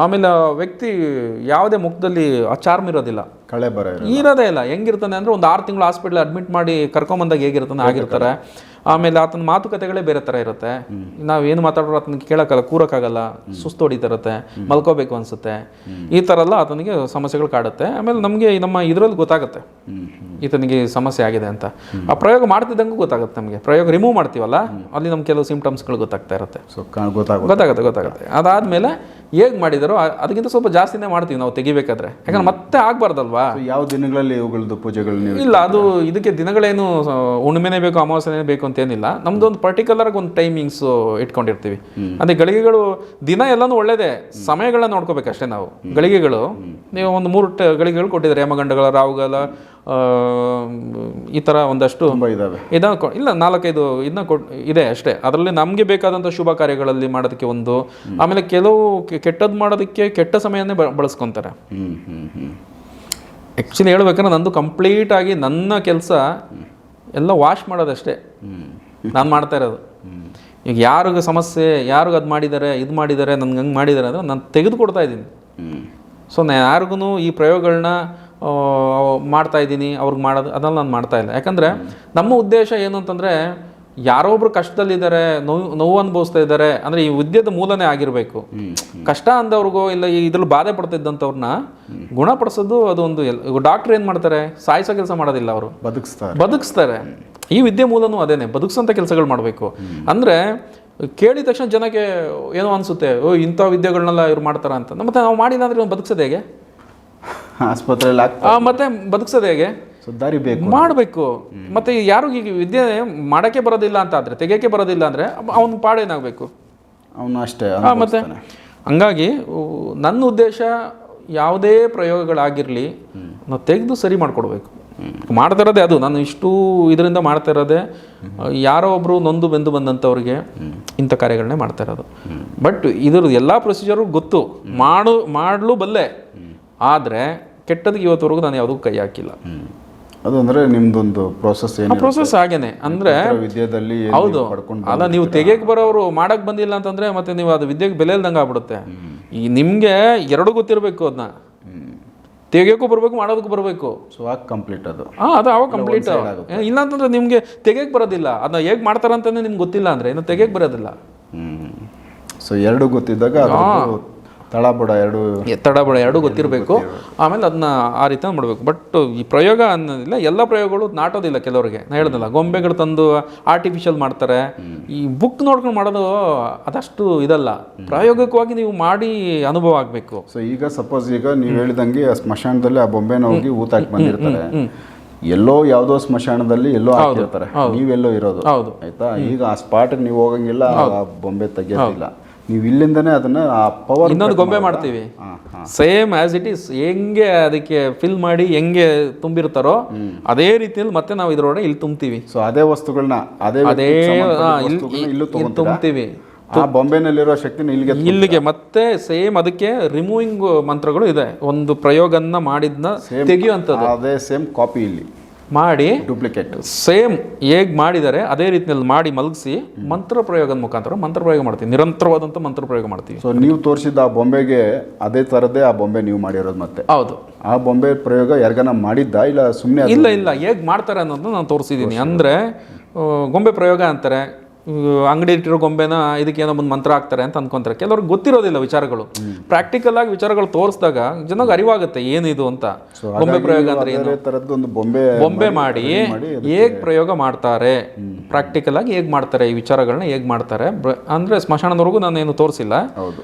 ಆಮೇಲೆ ವ್ಯಕ್ತಿ ಯಾವುದೇ ಮುಖದಲ್ಲಿ ಆ ಚಾರ್ಮ್ ಇರೋದಿಲ್ಲ, ಕಳೆ ಇರೋದೇ ಇಲ್ಲ. ಹೆಂಗಿರ್ತಾನೆ ಅಂದರೆ ಒಂದು 6 ತಿಂಗಳು ಹಾಸ್ಪಿಟ್ಲ್ ಅಡ್ಮಿಟ್ ಮಾಡಿ ಕರ್ಕೊಂಬಂದಾಗ ಹೇಗಿರ್ತಾನೆ ಆಗಿರ್ತಾರೆ. ಆಮೇಲೆ ಆತನ ಮಾತುಕತೆಗಳೇ ಬೇರೆ ಥರ ಇರುತ್ತೆ. ನಾವೇನು ಮಾತಾಡೋ ಆತನಿಗೆ ಕೇಳೋಕ್ಕಲ್ಲ, ಕೂರಕ್ಕಾಗಲ್ಲ, ಸುಸ್ತು ಹೊಡಿತಾ ಇರುತ್ತೆ, ಮಲ್ಕೋಬೇಕು ಅನಿಸುತ್ತೆ. ಈ ಥರ ಎಲ್ಲ ಆತನಿಗೆ ಸಮಸ್ಯೆಗಳು ಕಾಡುತ್ತೆ. ಆಮೇಲೆ ನಮಗೆ ನಮ್ಮ ಇದರಲ್ಲಿ ಗೊತ್ತಾಗುತ್ತೆ ಈತನಿಗೆ ಸಮಸ್ಯೆ ಆಗಿದೆ ಅಂತ. ಆ ಪ್ರಯೋಗ ಮಾಡ್ತಿದ್ದಂಗೂ ಗೊತ್ತಾಗುತ್ತೆ ನಮಗೆ. ಪ್ರಯೋಗ ರಿಮೂವ್ ಮಾಡ್ತೀವಲ್ಲ ಅಲ್ಲಿ ನಮ್ಗೆ ಕೆಲವು ಸಿಂಪ್ಟಮ್ಸ್ಗಳು ಗೊತ್ತಾಗ್ತಾ ಇರುತ್ತೆ. ಗೊತ್ತಾಗುತ್ತೆ. ಅದಾದಮೇಲೆ ಹೇಗೆ ಮಾಡಿದಾರೋ ಅದಕ್ಕಿಂತ ಸ್ವಲ್ಪ ಜಾಸ್ತಿನೇ ಮಾಡ್ತೀವಿ ನಾವು ತೆಗಿಬೇಕಾದ್ರೆ. ಯಾಕಂದ್ರೆ ಮತ್ತೆ ಆಗಬಾರ್ದಲ್ವಾ. ಯಾವ ದಿನಗಳಲ್ಲಿ ಇವುಗಳದ್ದು ಪೂಜೆಗಳು ಇಲ್ಲ, ಅದು ಇದಕ್ಕೆ ದಿನಗಳೇನು ಹುಣ್ಣಿಮೆನೇ ಬೇಕು ಅಮಾವಾಸ್ಯನೇ ಬೇಕು ಅಂತೇನಿಲ್ಲ. ನಮ್ದು ಒಂದು ಪರ್ಟಿಕ್ಯುಲರ್ ಒಂದು ಟೈಮಿಂಗ್ಸ್ ಇಟ್ಕೊಂಡಿರ್ತೀವಿ. ಅಂದರೆ ಗಳಿಗೆಗಳು ದಿನ ಎಲ್ಲನೂ ಒಳ್ಳೇದೇ, ಸಮಯಗಳನ್ನ ನೋಡ್ಕೋಬೇಕಷ್ಟೇ ನಾವು. ಗಳಿಗೆಗಳು ನೀವು ಒಂದು 3 ಗಳಿಗೆಗಳು ಕೊಟ್ಟಿದ್ದಾರೆ, ಯಮಗಂಡಗಳ, ರಾಹುಗಳ, ಈ ಥರ ಒಂದಷ್ಟು ಇದನ್ನು ಇಲ್ಲ 4-5 ಇದನ್ನ ಇದೆ ಅಷ್ಟೇ. ಅದರಲ್ಲಿ ನಮಗೆ ಬೇಕಾದಂಥ ಶುಭ ಕಾರ್ಯಗಳಲ್ಲಿ ಮಾಡೋದಕ್ಕೆ ಒಂದು, ಆಮೇಲೆ ಕೆಲವು ಕೆಟ್ಟದ್ದು ಮಾಡೋದಕ್ಕೆ ಕೆಟ್ಟ ಸಮಯನೇ ಬಳಸ್ಕೊತಾರೆ. ಆ್ಯಕ್ಚುಲಿ ಹೇಳ್ಬೇಕಂದ್ರೆ ನಂದು ಕಂಪ್ಲೀಟ್ ಆಗಿ ನನ್ನ ಕೆಲಸ ಎಲ್ಲ ವಾಶ್ ಮಾಡೋದಷ್ಟೇ ನಾನು ಮಾಡ್ತಾ ಇರೋದು. ಈಗ ಯಾರಿಗೂ ಸಮಸ್ಯೆ, ಯಾರಿಗೂ ಅದು ಮಾಡಿದ್ದಾರೆ, ಇದು ಮಾಡಿದ್ದಾರೆ, ನನ್ಗೆ ಹಂಗೆ ಮಾಡಿದ್ದಾರೆ ಅಂದರೆ ನಾನು ತೆಗೆದುಕೊಡ್ತಾ ಇದ್ದೀನಿ. ಸೊ ನಾನು ಯಾರಿಗೂ ಈ ಪ್ರಯೋಗಗಳನ್ನ ಮಾಡ್ತಾಯಿದ್ದೀನಿ ಅವ್ರಿಗೆ ಮಾಡೋದು ಅದೆಲ್ಲ ನಾನು ಮಾಡ್ತಾಯಿಲ್ಲ. ಯಾಕಂದರೆ ನಮ್ಮ ಉದ್ದೇಶ ಏನು ಅಂತಂದರೆ ಯಾರೊಬ್ರು ಕಷ್ಟದಲ್ಲಿದ್ದಾರೆ, ನೋವು ಅನುಭವಿಸ್ತಾ ಇದ್ದಾರೆ ಅಂದರೆ ಈ ವಿದ್ಯೆದ ಮೂಲನೇ ಆಗಿರಬೇಕು. ಕಷ್ಟ ಅಂದವ್ರಿಗೂ ಇಲ್ಲ ಇದ್ರಲ್ಲಿ ಬಾಧೆ ಪಡ್ತಿದ್ದಂಥವ್ರನ್ನ ಗುಣಪಡಿಸೋದು ಅದೊಂದು. ಡಾಕ್ಟ್ರ್ ಏನು ಮಾಡ್ತಾರೆ, ಸಾಯಿಸೋ ಕೆಲಸ ಮಾಡೋದಿಲ್ಲ, ಅವರು ಬದುಕಿಸ್ತಾರೆ. ಈ ವಿದ್ಯೆ ಮೂಲನೂ ಅದೇನೆ, ಬದುಕಿಸೋಂಥ ಕೆಲಸಗಳು ಮಾಡಬೇಕು. ಅಂದರೆ ಕೇಳಿದ ತಕ್ಷಣ ಜನಕ್ಕೆ ಏನೋ ಅನಿಸುತ್ತೆ, ಓ ಇಂಥ ವಿದ್ಯೆಗಳನ್ನೆಲ್ಲ ಇವ್ರು ಮಾಡ್ತಾರ ಅಂತ. ಮತ್ತೆ ನಾವು ಮಾಡಿಲ್ಲ ಅಂದರೆ ಇವ್ನು ಬದುಕ್ಸೋದು ಹೇಗೆ? ಆಸ್ಪತ್ರೆಯಲ್ಲಿ ಮತ್ತೆ ಬದುಕ್ಸೋದು ಹೇಗೆ? ದಾರಿ ಬೇಕು, ಮಾಡಬೇಕು. ಮತ್ತೆ ಯಾರು ಈಗ ವಿದ್ಯೆ ಮಾಡೋಕ್ಕೆ ಬರೋದಿಲ್ಲ ಅಂತ ಆದರೆ, ತೆಗಿಯೋಕ್ಕೆ ಬರೋದಿಲ್ಲ ಅಂದರೆ ಅವನ ಪಾಡೇನಾಗಬೇಕು? ಅವನು ಅಷ್ಟೇ. ಮತ್ತೆ ಹಂಗಾಗಿ ನನ್ನ ಉದ್ದೇಶ ಯಾವುದೇ ಪ್ರಯೋಗಗಳಾಗಿರಲಿ ನಾವು ತೆಗೆದು ಸರಿ ಮಾಡಿಕೊಡ್ಬೇಕು. ಮಾಡ್ತಾ ಇರೋದೇ ಅದು. ನಾನು ಇಷ್ಟು ಇದರಿಂದ ಮಾಡ್ತಾ ಇರೋದೇ ಯಾರೋ ಒಬ್ಬರು ನೊಂದು ಬೆಂದು ಬಂದಂಥವ್ರಿಗೆ ಇಂಥ ಕಾರ್ಯಗಳನ್ನೇ ಮಾಡ್ತಾ ಇರೋದು. ಬಟ್ ಇದ್ರ ಎಲ್ಲ ಪ್ರೊಸೀಜರು ಗೊತ್ತು, ಮಾಡಲು ಬಲ್ಲೆ. ಆದರೆ ಕೆಟ್ಟದಕ್ಕೆ ಇವತ್ತವರೆಗೂ ನಾನು ಯಾವುದಕ್ಕೂ ಕೈ ಹಾಕಿಲ್ಲ. ಅದು ಅಂದರೆ ನಿಮ್ದೊಂದು ಪ್ರೋಸೆಸ್ ಏನು? ಪ್ರೋಸೆಸ್ ಹಾಗೇನೆ ಅಂದರೆ ವಿದ್ಯೆದಲ್ಲಿ ಹೌದು. ಅಲ್ಲ, ನೀವು ತೆಗಿಯಕ್ಕೆ ಬರೋರು ಮಾಡಕ್ಕೆ ಬಂದಿಲ್ಲ ಅಂತಂದರೆ ಮತ್ತೆ ನೀವು ಅದು ವಿದ್ಯೆಗೆ ಬೆಲೆ ಇಲ್ದಂಗೆ ಆಗ್ಬಿಡುತ್ತೆ. ಈ ನಿಮಗೆ ಎರಡು ಗೊತ್ತಿರಬೇಕು, ಅದನ್ನ ತೆಗಿಯೋಕ್ಕೂ ಬರಬೇಕು, ಮಾಡೋದಕ್ಕೂ ಬರಬೇಕು. ಸೊ ಆಗ ಕಂಪ್ಲೀಟ್ ಅದು. ಅದು ಅವಾಗ ಕಂಪ್ಲೀಟ್. ಇಲ್ಲ ಅಂತಂದ್ರೆ ನಿಮಗೆ ತೆಗಿಯಕ್ಕೆ ಬರೋದಿಲ್ಲ. ಅದನ್ನ ಹೇಗೆ ಮಾಡ್ತಾರೆ ಅಂತಂದ್ರೆ ನಿಮ್ಗೆ ಗೊತ್ತಿಲ್ಲ ಅಂದರೆ ಇನ್ನು ತೆಗಿಯಕ್ಕೆ ಬರೋದಿಲ್ಲ. ಸೊ ಎರಡು ಗೊತ್ತಿದ್ದಾಗ ತಳಬುಡ ಎರಡು ಗೊತ್ತಿರಬೇಕು. ಆಮೇಲೆ ಅದನ್ನ ಆ ರೀತಿ ಮಾಡಬೇಕು. ಬಟ್ ಈ ಪ್ರಯೋಗ ಅನ್ನೋದಿಲ್ಲ, ಎಲ್ಲ ಪ್ರಯೋಗಗಳು ನಾಟೋದಿಲ್ಲ. ಕೆಲವರಿಗೆ ನಾ ಹೇಳ್ದಲ್ಲ, ಗೊಂಬೆಗಳು ತಂದು ಆರ್ಟಿಫಿಷಿಯಲ್ ಮಾಡ್ತಾರೆ. ಈ ಬುಕ್ ನೋಡ್ಕೊಂಡು ಮಾಡೋದು ಅದಷ್ಟು ಇದಲ್ಲ. ಪ್ರಾಯೋಗಿಕವಾಗಿ ನೀವು ಮಾಡಿ ಅನುಭವ ಆಗಬೇಕು. ಸೊ ಈಗ ಸಪೋಸ್ ಈಗ ನೀವು ಹೇಳಿದಂಗೆ ಆ ಸ್ಮಶಾನದಲ್ಲಿ ಆ ಬೊಂಬೆನ ಹೋಗಿ ಊತ ಹಾಕಿ ಬಂದಿರ್ತಾರೆ. ಎಲ್ಲೋ ಯಾವುದೋ ಸ್ಮಶಾನದಲ್ಲಿ ಎಲ್ಲೋ ಹಾಕಿರ್ತಾರೆ, ನೀವೆಲ್ಲೋ ಇರೋದು. ಆಯ್ತಾ? ಈಗ ಆ ಸ್ಪಾಟ್ಗೆ ನೀವು ಹೋಗಂಗಿಲ್ಲ, ಆ ಬೊಂಬೆ ತೆಗಿಯೋದಿಲ್ಲ. ನೀವು ಇಲ್ಲಿಂದನೇ ಅದನ್ನ ಆ ಪವರ್ ಇನ್ನೊಂದು ಗೊಂಬೆ ಮಾಡ್ತೀವಿ, ಸೇಮ್ ಆಸ್ ಇಟ್ ಈಸ್. ಹೆಂಗೆ ಅದಕ್ಕೆ ಫಿಲ್ ಮಾಡಿ ಹೆಂಗೆ ತುಂಬಿರ್ತಾರೋ ಅದೇ ರೀತಿಯಲ್ಲಿ ಮತ್ತೆ ನಾವು ಇದ್ರೊಳಗೆ ಇಲ್ಲಿ ತುಂಬ್ತೀವಿ. ಸೊ ಅದೇ ವಸ್ತುಗಳನ್ನ ಅದೇ ಇಲ್ಲೂ ತುಂಬ್ತೀವಿ. ಆ ಬೊಂಬೆನಲ್ಲಿರೋ ಶಕ್ತಿನ ಇಲ್ಲಿಗೆ ಮತ್ತೆ ಸೇಮ್ ಅದಕ್ಕೆ ರಿಮೂವಿಂಗ್ ಮಂತ್ರಗಳು ಇದೆ. ಒಂದು ಪ್ರಯೋಗನ ಮಾಡಿದ್ನ ತೆಗಿಯುವಂಥದ್ದು ಅದೇ ಸೇಮ್ ಕಾಪಿ ಇಲ್ಲಿ ಮಾಡಿ ಡೂಪ್ಲಿಕೇಟ್ ಸೇಮ್ ಹೇಗೆ ಮಾಡಿದ್ದಾರೆ ಅದೇ ರೀತಿಯಲ್ಲಿ ಮಾಡಿ ಮಲಗಿಸಿ ಮಂತ್ರ ಪ್ರಯೋಗದ ಮುಖಾಂತರ ಮಂತ್ರ ಪ್ರಯೋಗ ಮಾಡ್ತೀವಿ. ನಿರಂತರವಾದಂಥ ಮಂತ್ರ ಪ್ರಯೋಗ ಮಾಡ್ತೀವಿ. ಸೊ ನೀವು ತೋರಿಸಿದ ಆ ಬೊಂಬೆಗೆ ಅದೇ ಥರದ್ದೇ ಆ ಬೊಂಬೆ ನೀವು ಮಾಡಿರೋದು ಮತ್ತೆ? ಹೌದು. ಆ ಬೊಂಬೆ ಪ್ರಯೋಗ ಯಾರಿಗಾನ ಮಾಡಿದ್ದ ಇಲ್ಲ ಸುಮ್ಮನೆ? ಇಲ್ಲ ಹೇಗೆ ಮಾಡ್ತಾರೆ ಅನ್ನೋದನ್ನ ನಾನು ತೋರಿಸಿದ್ದೀನಿ. ಅಂದರೆ ಗೊಂಬೆ ಪ್ರಯೋಗ ಅಂತಾರೆ, ಅಂಗಡಿ ಇಟ್ಟಿರೋ ಗೊಂಬೆನ ಇದಕ್ಕೇನೋ ಒಂದು ಮಂತ್ರ ಹಾಕ್ತಾರೆ ಅಂತ ಅನ್ಕೊಂತಾರೆ. ಕೆಲವ್ರಿಗೆ ಗೊತ್ತಿರೋದಿಲ್ಲ ವಿಚಾರಗಳು. ಪ್ರಾಕ್ಟಿಕಲ್ ಆಗಿ ವಿಚಾರಗಳು ತೋರಿಸಿದಾಗ ಜನಕ್ಕೆ ಅರಿವಾಗುತ್ತೆ ಏನಿದು ಅಂತ. ಗೊಂಬೆ ಪ್ರಯೋಗ ಅಂದ್ರೆ ಏನು, ಬೊಂಬೆ ಮಾಡಿ ಹೇಗೆ ಪ್ರಯೋಗ ಮಾಡ್ತಾರೆ, ಪ್ರಾಕ್ಟಿಕಲ್ ಆಗಿ ಹೇಗೆ ಮಾಡ್ತಾರೆ, ಈ ವಿಚಾರಗಳನ್ನ ಹೇಗೆ ಮಾಡ್ತಾರೆ ಅಂದ್ರೆ ಸ್ಮಶಾನದವರೆಗೂ ನಾನೇನು ತೋರಿಸಿಲ್ಲ.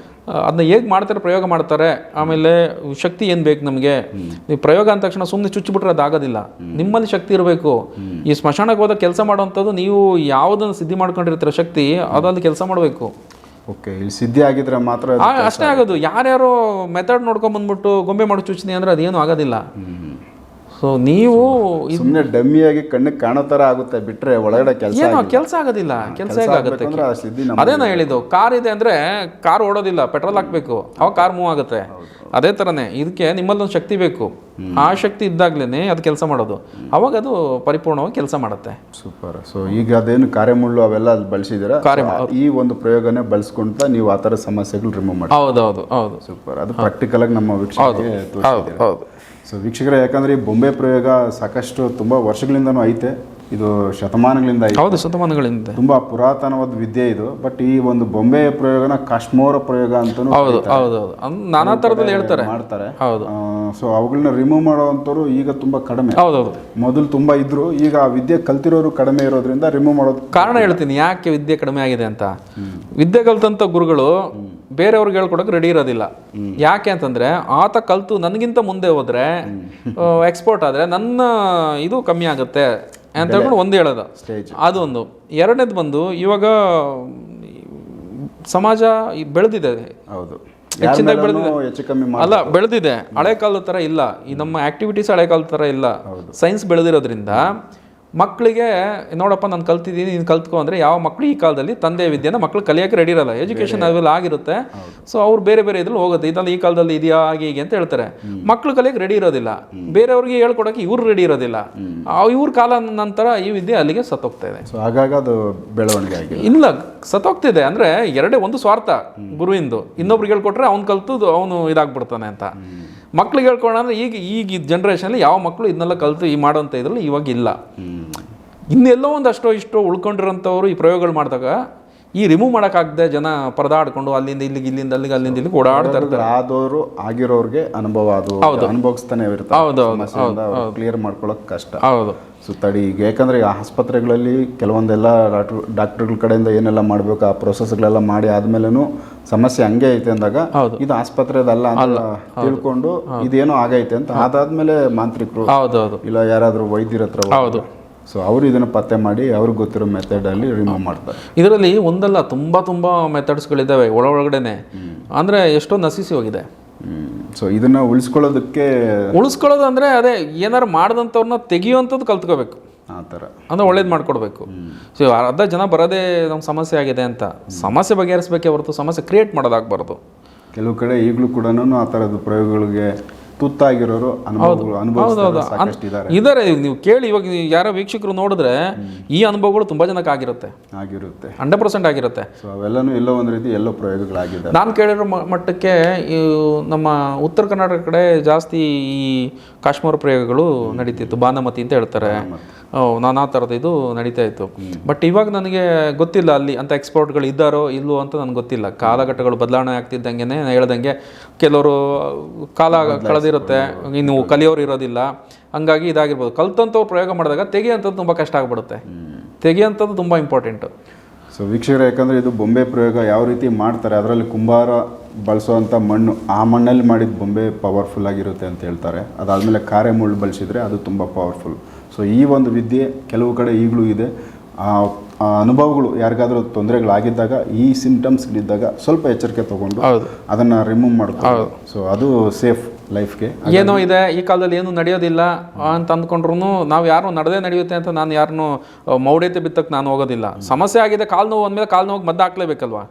ಅದನ್ನ ಹೇಗೆ ಮಾಡ್ತಾರೆ, ಪ್ರಯೋಗ ಮಾಡ್ತಾರೆ. ಆಮೇಲೆ ಶಕ್ತಿ ಏನು ಬೇಕು ನಮಗೆ. ನೀವು ಪ್ರಯೋಗ ಅಂದ ತಕ್ಷಣ ಸುಮ್ಮನೆ ಚುಚ್ಚಿಬಿಟ್ರೆ ಅದಾಗೋದಿಲ್ಲ. ನಿಮ್ಮಲ್ಲಿ ಶಕ್ತಿ ಇರಬೇಕು. ಈ ಸ್ಮಶಾನಕ್ಕೆ ಹೋದಾಗ ಕೆಲಸ ಮಾಡುವಂಥದ್ದು ನೀವು ಯಾವುದನ್ನು ಸಿದ್ಧಿ ಮಾಡ್ಕೊಂಡಿರ್ತೀರ ಶಕ್ತಿ, ಅದಲ್ಲಿ ಕೆಲಸ ಮಾಡಬೇಕು. ಓಕೆ, ಇಲ್ಲಿ ಸಿದ್ಧಿ ಆಗಿದ್ರೆ ಮಾತ್ರ ಅಷ್ಟೇ ಆಗೋದು. ಯಾರ್ಯಾರೋ ಮೆಥಡ್ ನೋಡ್ಕೊಂಡ್ ಬಂದ್ಬಿಟ್ಟು ಗೊಂಬೆ ಮಾಡಿ ಚುಚ್ಚಿನಿ ಅಂದ್ರೆ ಅದೇನು ಆಗೋದಿಲ್ಲ. ಸೊ ನೀವು ಸುಮ್ಮನೆ ಡಮ್ಮಿಯಾಗಿ ಕಣ್ಣಿಗೆ ಕಾಣೋ ಥರ ಆಗುತ್ತೆ ಬಿಟ್ರೆ ಒಳಗಡೆ ಕೆಲಸ ಆಗೋದಿಲ್ಲ. ಕೆಲಸ ಹೇಗಾಗುತ್ತೆ? ಅದೇ ನಾ ಹೇಳಿದ್ದು, ಕಾರ್ ಇದೆ ಅಂದರೆ ಕಾರ್ ಓಡೋದಿಲ್ಲ, ಪೆಟ್ರೋಲ್ ಹಾಕಬೇಕು, ಅವಾಗ ಕಾರ್ ಮೂವ್ ಆಗುತ್ತೆ. ಅದೇ ಥರನೇ ಇದಕ್ಕೆ ನಿಮ್ಮಲ್ಲೊಂದು ಶಕ್ತಿ ಬೇಕು. ಆ ಶಕ್ತಿ ಇದ್ದಾಗ್ಲೇ ಅದು ಕೆಲಸ ಮಾಡೋದು, ಅವಾಗ ಅದು ಪರಿಪೂರ್ಣವಾಗಿ ಕೆಲಸ ಮಾಡುತ್ತೆ. ಸೂಪರ್. ಸೊ ಈಗ ಅದೇನು ಕಾರ್ಯಮುಳ್ಳು ಅವೆಲ್ಲ ಅಲ್ಲಿ ಬಳಸಿದ್ದೀರಾ, ಈ ಒಂದು ಪ್ರಯೋಗನೇ ಬಳಸ್ಕೊಂತ ನೀವು ಆ ಥರ ಸಮಸ್ಯೆಗಳು ರಿಮೂವ್ ಮಾಡಿ? ಹೌದು. ಸೂಪರ್. ಅದು ಪ್ರಾಕ್ಟಿಕಲ್ ಆಗಿ ನಮ್ಮ ವೀಕ್ಷಕರಿಗೆ ತೋರಿಸಿದ್ದೀರಾ. ಸೊ ವೀಕ್ಷಕರೇ, ಯಾಕಂದರೆ ಈ ಬೊಂಬೆ ಪ್ರಯೋಗ ಸಾಕಷ್ಟು ತುಂಬ ವರ್ಷಗಳಿಂದನೂ ಐತೆ. ಇದು ಶತಮಾನಗಳಿಂದ ಐತೆ. ಹೌದು, ಶತಮಾನಗಳಿಂದ ತುಂಬ ಪುರಾತನವಾದ ವಿದ್ಯೆ ಇದು. ಬಟ್ ಈ ಒಂದು ಬೊಂಬೆ ಪ್ರಯೋಗನ ಕಾಶ್ಮೋರ ಪ್ರಯೋಗ ಅಂತಲೂ ಹೌದು ನಾನಾ ಥರದಲ್ಲಿ ಹೇಳ್ತಾರೆ, ಮಾಡ್ತಾರೆ. ಸೊ ಅವುಗಳನ್ನ ರಿಮೂವ್ ಮಾಡೋವಂಥವ್ರು ಈಗ ತುಂಬ ಕಡಿಮೆ. ಹೌದೌದು. ಮೊದಲು ತುಂಬ ಇದ್ರು, ಈಗ ಆ ವಿದ್ಯೆ ಕಲ್ತಿರೋರು ಕಡಿಮೆ ಇರೋದ್ರಿಂದ ರಿಮೂವ್ ಮಾಡೋದು ಕಾರಣ ಹೇಳ್ತೀನಿ ಯಾಕೆ ವಿದ್ಯೆ ಕಡಿಮೆ ಆಗಿದೆ ಅಂತ. ವಿದ್ಯೆ ಕಲ್ತಂಥ ಗುರುಗಳು ಬೇರೆಯವ್ರಿಗೆ ಹೇಳ್ಕೊಡಕ್ಕೆ ರೆಡಿ ಇರೋದಿಲ್ಲ. ಯಾಕೆ ಅಂತಂದ್ರೆ ಆತ ಕಲ್ತು ನನಗಿಂತ ಮುಂದೆ ಹೋದ್ರೆ ಎಕ್ಸ್ಪೋರ್ಟ್ ಆದ್ರೆ ನನ್ನ ಇದು ಕಮ್ಮಿ ಆಗುತ್ತೆ ಅಂತ ಹೇಳ್ಕೊಂಡು ಒಂದು ಹೇಳೋದು. ಅದೊಂದು. ಎರಡನೇದು ಬಂದು ಇವಾಗ ಸಮಾಜ ಬೆಳೆದಿದೆ. ಹೌದು, ಹೆಚ್ಚಿನದಾಗಿ ಬೆಳೆದಿದೆ. ಅಲ್ಲ, ಬೆಳೆದಿದೆ. ಹಳೆ ಕಾಲದ ಥರ ಇಲ್ಲ. ಈ ನಮ್ಮ ಆಕ್ಟಿವಿಟೀಸ್ ಹಳೆ ಕಾಲದ ಥರ ಇಲ್ಲ. ಸೈನ್ಸ್ ಬೆಳೆದಿರೋದ್ರಿಂದ ಮಕ್ಕಳಿಗೆ ನೋಡಪ್ಪ ನಾನು ಕಲ್ತಿದ್ದೀನಿ, ನೀನು ಕಲ್ತ್ಕೊ ಅಂದರೆ ಯಾವ ಮಕ್ಕಳು ಈ ಕಾಲದಲ್ಲಿ ತಂದೆ ವಿದ್ಯೆನ ಮಕ್ಕಳು ಕಲಿಯೋಕ್ಕೆ ರೆಡಿ ಇರಲ್ಲ. ಎಜುಕೇಷನ್ ಅವೆಲ್ಲ ಆಗಿರುತ್ತೆ. ಸೊ ಅವ್ರು ಬೇರೆ ಇದ್ರಲ್ಲಿ ಹೋಗುತ್ತೆ. ಇದರಲ್ಲಿ ಈ ಕಾಲದಲ್ಲಿ ಇದೆಯಾ ಹೀಗೆ ಅಂತ ಹೇಳ್ತಾರೆ. ಮಕ್ಕಳು ಕಲಿಯೋಕ್ಕೆ ರೆಡಿ ಇರೋದಿಲ್ಲ. ಬೇರೆಯವ್ರಿಗೆ ಹೇಳ್ಕೊಡೋಕೆ ಇವ್ರು ರೆಡಿ ಇರೋದಿಲ್ಲ. ಇವ್ರ ಕಾಲ ನಂತರ ಈ ವಿದ್ಯೆ ಅಲ್ಲಿಗೆ ಸತ್ತೋಗ್ತಾ ಇದೆ. ಸೊ ಹಾಗಾಗಿ ಅದು ಬೆಳವಣಿಗೆ ಆಗಿದೆ. ಇಲ್ಲ, ಸತ್ತೋಗ್ತಿದೆ. ಅಂದರೆ ಒಂದು ಸ್ವಾರ್ಥ ಗುರುವಿಂದು. ಇನ್ನೊಬ್ರಿಗೆ ಹೇಳ್ಕೊಟ್ರೆ ಅವ್ನು ಕಲ್ತು ಅವನು ಇದಾಗ್ಬಿಡ್ತಾನೆ ಅಂತ. ಮಕ್ಳಿಗೆ ಹೇಳ್ಕೊಳ್ಳೋಣ ಅಂದರೆ ಈಗ ಜನ್ರೇಷನಲ್ಲಿ ಯಾವ ಮಕ್ಕಳು ಇದನ್ನೆಲ್ಲ ಕಲ್ತು ಮಾಡೋಂಥ ಇದ್ರಲ್ಲಿ ಇವಾಗ ಇಲ್ಲ. ಇನ್ನೆಲ್ಲೋ ಒಂದು ಅಷ್ಟೋ ಇಷ್ಟೋ ಉಳ್ಕೊಂಡಿರೋಂಥವ್ರು ಈ ಪ್ರಯೋಗಗಳು ಮಾಡಿದಾಗ ಈ ರಿಮೂವ್ ಮಾಡೋಕ್ಕಾಗದೆ ಜನ ಪರದಾಡ್ಕೊಂಡು ಅಲ್ಲಿಂದ ಇಲ್ಲಿಗೆ ಇಲ್ಲಿಂದ ಅಲ್ಲಿಗೆ ಅಲ್ಲಿಂದ ಇಲ್ಲಿಗೆ ಓಡಾಡ್ತಾ ಇರ್ತಾರೆ. ಆದವರು ಆಗಿರೋರಿಗೆ ಅನುಭವ ಅದು ಅನುಭವಿಸ್ತಾನೆ ಇರ್ತಾರೆ, ಕ್ಲಿಯರ್ ಮಾಡ್ಕೊಳ್ಳೋಕೆ ಕಷ್ಟ. ಹೌದು. ಸುತ್ತಾಡಿ ಈಗ ಯಾಕಂದ್ರೆ ಆಸ್ಪತ್ರೆಗಳಲ್ಲಿ ಕೆಲವೊಂದೆಲ್ಲ ಡಾಕ್ಟರ್ಗಳ ಕಡೆಯಿಂದ ಏನೆಲ್ಲ ಮಾಡಬೇಕು ಆ ಪ್ರೊಸೆಸ್ಗಳೆಲ್ಲ ಮಾಡಿ ಆದ್ಮೇಲೆನೂ ಸಮಸ್ಯೆ ಹಂಗೆ ಐತೆ ಅಂದಾಗ ಇದು ಆಸ್ಪತ್ರೆದಲ್ಲ ಅಂತ ತಿಳ್ಕೊಂಡು ಇದೇನೋ ಆಗೈತೆ ಅಂತ ಅದಾದ್ಮೇಲೆ ಮಾಂತ್ರಿಕರು ಇಲ್ಲ ಯಾರಾದ್ರೂ ವೈದ್ಯರ ಹತ್ರ ಸೊ ಅವರು ಇದನ್ನು ಪತ್ತೆ ಮಾಡಿ ಅವ್ರಿಗೆ ಗೊತ್ತಿರೋ ಮೆಥಡಲ್ಲಿ ರಿಮೂವ್ ಮಾಡ್ತಾರೆ. ಇದರಲ್ಲಿ ಒಂದಲ್ಲ ತುಂಬ ಮೆಥಡ್ಸ್ಗಳಿದ್ದಾವೆ ಒಳಗಡೆನೆ, ಅಂದರೆ ಎಷ್ಟೋ ನಶಿಸಿ ಹೋಗಿದೆ. ಸೊ ಇದನ್ನು ಉಳಿಸ್ಕೊಳ್ಳೋದು ಅಂದರೆ ಅದೇ ಏನಾರು ಮಾಡಿದಂಥವ್ರನ್ನ ತೆಗಿಯುವಂಥದ್ದು ಕಲ್ತ್ಕೋಬೇಕು, ಆ ಥರ ಅಂದರೆ ಒಳ್ಳೇದು ಮಾಡ್ಕೊಡ್ಬೇಕು. ಸೊ ಅರ್ಧ ಜನ ಬರೋದೇ ನಮ್ಗೆ ಸಮಸ್ಯೆ ಆಗಿದೆ ಅಂತ ಸಮಸ್ಯೆ ಬಗೆಹರಿಸ್ಬೇಕೇ ಹೊರತು ಸಮಸ್ಯೆ ಕ್ರಿಯೇಟ್ ಮಾಡೋದಾಗಬಾರ್ದು. ಕೆಲವು ಕಡೆ ಈಗಲೂ ಕೂಡ ಆ ಥರದ ಪ್ರಯೋಗಗಳಿಗೆ ತುತ್ತಾಗಿರೋರು ಇದಾರೆ. ನೀವು ಕೇಳಿ, ಇವಾಗ ಯಾರೋ ವೀಕ್ಷಕರು ನೋಡಿದ್ರೆ ಈ ಅನುಭವಗಳು ತುಂಬಾ ಜನಕ್ಕೆ ಆಗಿರುತ್ತೆ 100% ಆಗಿರುತ್ತೆ. ಅವೆಲ್ಲನೂ ಎಲ್ಲೋ ಒಂದು ರೀತಿ ಎಲ್ಲೋ ಪ್ರಯೋಗಗಳಾಗಿದೆ. ನಾನು ಕೇಳಿರೋ ಮಟ್ಟಕ್ಕೆ ನಮ್ಮ ಉತ್ತರ ಕರ್ನಾಟಕ ಕಡೆ ಜಾಸ್ತಿ ಈ ಕಾಶ್ಮೀರ ಪ್ರಯೋಗಗಳು ನಡೀತಿತ್ತು, ಬಾನಮತಿ ಅಂತ ಹೇಳ್ತಾರೆ. ನಾನಾ ಥರದ ಇದು ನಡೀತಾ ಇತ್ತು. ಬಟ್ ಇವಾಗ ನನಗೆ ಗೊತ್ತಿಲ್ಲ ಅಲ್ಲಿ ಅಂತ ಎಕ್ಸ್ಪರ್ಟ್ಗಳು ಇದ್ದಾರೋ ಇಲ್ಲವೋ ಅಂತ ನನಗೆ ಗೊತ್ತಿಲ್ಲ. ಕಾಲಘಟ್ಟಗಳು ಬದಲಾವಣೆ ಆಗ್ತಿದ್ದಂಗೆ ಹೇಳ್ದಂಗೆ ಕೆಲವರು ಕಾಲ ಕಳೆದಿರುತ್ತೆ, ಇನ್ನು ಕಲಿಯೋರು ಇರೋದಿಲ್ಲ, ಹಂಗಾಗಿ ಇದಾಗಿರ್ಬೋದು. ಕಲ್ತಂಥವ್ರು ಪ್ರಯೋಗ ಮಾಡಿದಾಗ ತೆಗಿಯೋಂಥದ್ದು ತುಂಬ ಕಷ್ಟ ಆಗಿಬಿಡುತ್ತೆ. ತೆಗಿಯೋಂಥದ್ದು ತುಂಬ ಇಂಪಾರ್ಟೆಂಟು. ಸೊ ವೀಕ್ಷಕರು, ಯಾಕಂದರೆ ಇದು ಬೊಂಬೆ ಪ್ರಯೋಗ ಯಾವ ರೀತಿ ಮಾಡ್ತಾರೆ, ಅದರಲ್ಲಿ ಕುಂಬಾರ ಬಳಸುವಂಥ ಮಣ್ಣು, ಆ ಮಣ್ಣಲ್ಲಿ ಮಾಡಿದ ಬೊಂಬೆ ಪವರ್ಫುಲ್ ಆಗಿರುತ್ತೆ ಅಂತ ಹೇಳ್ತಾರೆ. ಅದಾದಮೇಲೆ ಕಾರೆ ಮುಳ್ಳು ಬಳಸಿದರೆ ಅದು ತುಂಬ ಪವರ್ಫುಲ್. ಸೊ ಈ ಒಂದು ವಿದ್ಯೆ ಕೆಲವು ಕಡೆ ಈಗಲೂ ಇದೆ. ಆ ಅನುಭವಗಳು ಯಾರಿಗಾದ್ರೂ ತೊಂದರೆಗಳಾಗಿದ್ದಾಗ, ಈ ಸಿಂಟಮ್ಸ್ಗಳಿದ್ದಾಗ ಸ್ವಲ್ಪ ಎಚ್ಚರಿಕೆ ತೊಗೊಂಡು ಅದನ್ನು ರಿಮೂವ್ ಮಾಡ್ತಾರೆ. ಸೊ ಅದು ಸೇಫ್ ಲೈಫ್ಗೆ. ಏನೋ ಇದೆ ಈ ಕಾಲದಲ್ಲಿ ಏನು ನಡೆಯೋದಿಲ್ಲ ಅಂತ ಅಂದ್ಕೊಂಡ್ರು ನಾವು ಯಾರು ನಡೆಯುತ್ತೆ ಅಂತ ನಾನು ಯಾರನ್ನು ಮೌಢ್ಯತೆ ಬಿತ್ತಕ್ಕೆ ನಾನು ಹೋಗೋದಿಲ್ಲ. ಸಮಸ್ಯೆ ಆಗಿದೆ, ಕಾಲು ನೋವು ಅಂದಮೇಲೆ ಕಾಲು ನೋವು ಮದ್ದು ಹಾಕ್ಲೇಬೇಕಲ್ವಾ,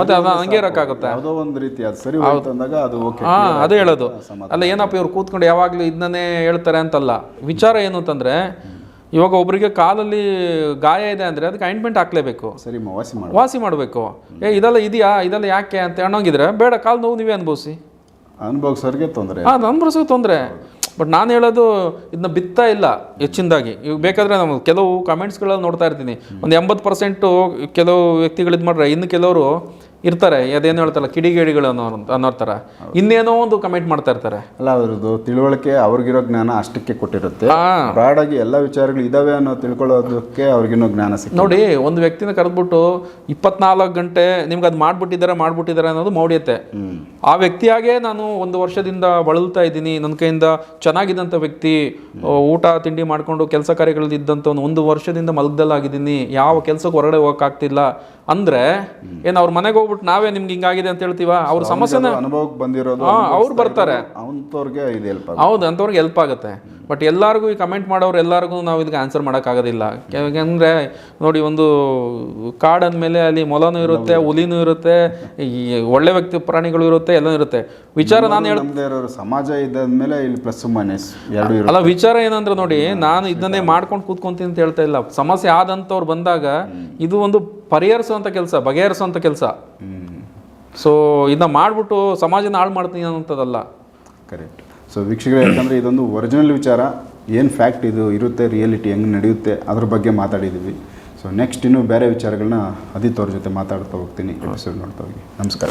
ಮತ್ತೆ ಅದು ಹಂಗೆ ಇರೋಕ್ಕಾಗುತ್ತೆ. ಯಾವುದೋ ಒಂದು ರೀತಿ ಅದು ಸರಿ ಅಂದಾಗ ಅದು ಓಕೆ. ಅದೇ ಹೇಳೋದು ಅಲ್ಲ, ಏನಪ್ಪ ಇವ್ರು ಕೂತ್ಕೊಂಡು ಯಾವಾಗಲೂ ಇದನ್ನೇ ಹೇಳ್ತಾರೆ ಅಂತಲ್ಲ. ವಿಚಾರ ಏನು ಅಂತಂದರೆ, ಇವಾಗ ಒಬ್ಬರಿಗೆ ಕಾಲಲ್ಲಿ ಗಾಯ ಇದೆ ಅಂದರೆ ಅದಕ್ಕೆ ಆಯಿಂಟ್ಮೆಂಟ್ ಹಾಕ್ಲೇಬೇಕು, ಸರಿ ವಾಸಿ ಮಾಡಬೇಕು. ಇದೆಲ್ಲ ಯಾಕೆ ಅಂತ ಅನ್ನೋಂಗಿದ್ರೆ ಬೇಡ, ಕಾಲು ನೋವು ನೀವೇ ಅನುಭವಿಸೋರಿಗೆ ತೊಂದರೆ, ಅದು ಅನುಭವಿಸೋಕೆ ತೊಂದರೆ. ಬಟ್ ನಾನು ಹೇಳೋದು ಇದನ್ನ ಬಿತ್ತಾ ಇಲ್ಲ ಹೆಚ್ಚಿನದಾಗಿ. ಇವಾಗ ಬೇಕಾದರೆ ನಾವು ಕೆಲವು ಕಮೆಂಟ್ಸ್ಗಳಲ್ಲಿ ನೋಡ್ತಾ ಇರ್ತೀನಿ, ಒಂದು 80% ಕೆಲವು ವ್ಯಕ್ತಿಗಳು ಇದು ಮಾಡ್ರೆ, ಇನ್ನು ಕೆಲವರು ಇರ್ತಾರೆ ಅದೇನು ಹೇಳ್ತಾರಲ್ಲ ಕಿಡಿಗೇಡಿಗಳು ಅನ್ನೋ ಥರ ಇನ್ನೇನೋ ಒಂದು ಕಮೆಂಟ್ ಮಾಡ್ತಾ ಇರ್ತಾರೆ. ಅಲ್ಲ, ಅವ್ರದ್ದು ತಿಳುವಳಿಕೆ ಅವ್ರಿಗಿರೋ ಜ್ಞಾನ ಅಷ್ಟಕ್ಕೆ ಕೊಟ್ಟಿರುತ್ತೆ. ಬ್ರಾಡಾಗಿ ಎಲ್ಲ ವಿಚಾರಗಳು ಇದಾವೆ ಅನ್ನೋ ತಿಳ್ಕೊಳ್ಳೋದಕ್ಕೆ ಅವ್ರಿಗಿನ್ನೋ ಜ್ಞಾನ ಸಿಗುತ್ತೆ. ನೋಡಿ, ಒಂದು ವ್ಯಕ್ತಿನ ಕರೆದ್ಬಿಟ್ಟು 24 ಗಂಟೆ ನಿಮ್ಗೆ ಅದು ಮಾಡ್ಬಿಟ್ಟಿದ್ದಾರೆ ಅನ್ನೋದು ಮೌಢ್ಯತೆ. ಆ ವ್ಯಕ್ತಿಯಾಗೇ ನಾನು 1 ವರ್ಷದಿಂದ ಬಳಲ್ತಾ ಇದ್ದೀನಿ, ನನ್ನ ಕೈಯಿಂದ ಚೆನ್ನಾಗಿದ್ದಂಥ ವ್ಯಕ್ತಿ, ಊಟ ತಿಂಡಿ ಮಾಡ್ಕೊಂಡು ಕೆಲಸ ಕಾರ್ಯಗಳಲ್ಲಿದ್ದಂಥ 1 ವರ್ಷದಿಂದ ಮಲಗ್ದಲ್ಲಾಗಿದ್ದೀನಿ, ಯಾವ ಕೆಲಸಕ್ಕೆ ಹೊರಗಡೆ ಹೋಗೋಕ್ಕಾಗ್ತಿಲ್ಲ ಅಂದ್ರೆ ಏನು ಅವ್ರ ಮನೆಗೆ ಹೋಗ್ಬಿಟ್ಟು ನಾವೇ ನಿಮ್ಗೆ ಹಿಂಗಾಗಿದೆ ಅಂತ ಹೇಳ್ತೀವ? ಅವ್ರ ಸಮಸ್ಯೆನ ಅನುಭವಕ್ಕೆ ಬಂದಿರೋದು ಅವ್ರು ಬರ್ತಾರೆ, ಹೌದು, ಅಂಥವ್ರಿಗೆ ಹೆಲ್ಪ್ ಆಗುತ್ತೆ. ಬಟ್ ಎಲ್ಲರಿಗೂ ಈ ಕಮೆಂಟ್ ಮಾಡೋರು ಎಲ್ಲರಿಗೂ ನಾವು ಇದಕ್ಕೆ ಆನ್ಸರ್ ಮಾಡೋಕ್ಕಾಗೋದಿಲ್ಲ. ಯಾಕೆಂದರೆ ನೋಡಿ, ಒಂದು ಕಾಡು ಅಂದಮೇಲೆ ಅಲ್ಲಿ ಮೊಲನೂ ಇರುತ್ತೆ, ಹುಲಿನೂ ಇರುತ್ತೆ, ಈ ಒಳ್ಳೆ ವ್ಯಕ್ತಿ ಪ್ರಾಣಿಗಳು ಇರುತ್ತೆ, ಎಲ್ಲನೂ ಇರುತ್ತೆ. ವಿಚಾರ ನಾನು ಸಮಾಜ ಇದ್ಮೇಲೆ ಇಲ್ಲಿ ಪ್ಲಸ್ ಮೈನಸ್ ಎರಡು ಅಲ್ಲ. ವಿಚಾರ ಏನಂದ್ರೆ ನೋಡಿ, ನಾನು ಇದನ್ನೇ ಮಾಡ್ಕೊಂಡು ಕೂತ್ಕೊಂತೀನಿ ಅಂತ ಹೇಳ್ತಾ ಇಲ್ಲ. ಸಮಸ್ಯೆ ಆದಂಥವ್ರು ಬಂದಾಗ ಇದು ಒಂದು ಪರಿಹರಿಸುವಂಥ ಕೆಲಸ, ಬಗೆಹರಿಸುವಂಥ ಕೆಲಸ. ಸೊ ಇದನ್ನ ಮಾಡಿಬಿಟ್ಟು ಸಮಾಜನ ಹಾಳು ಮಾಡ್ತೀನಿ ಅನ್ನೋಂಥದ್ದಲ್ಲ. ಕರೆಕ್ಟ್. ಸೊ ವೀಕ್ಷಕರೇ, ಯಾಕಂದರೆ ಇದೊಂದು ಒರಿಜಿನಲ್ ವಿಚಾರ, ಏನು ಫ್ಯಾಕ್ಟ್ ಇದು ಇರುತ್ತೆ, ರಿಯಾಲಿಟಿ ಹೆಂಗೆ ನಡೆಯುತ್ತೆ ಅದ್ರ ಬಗ್ಗೆ ಮಾತಾಡಿದ್ದೀವಿ. ಸೊ ನೆಕ್ಸ್ಟ್ ಇನ್ನೂ ಬೇರೆ ವಿಚಾರಗಳನ್ನ ಅದಿತ್ ಅವ್ರ ಜೊತೆ ಮಾತಾಡ್ತಾ ಹೋಗ್ತೀನಿ, ಎಪಿಸೋಡ್ ನೋಡ್ತಾ ಹೋಗಿ. ನಮಸ್ಕಾರ.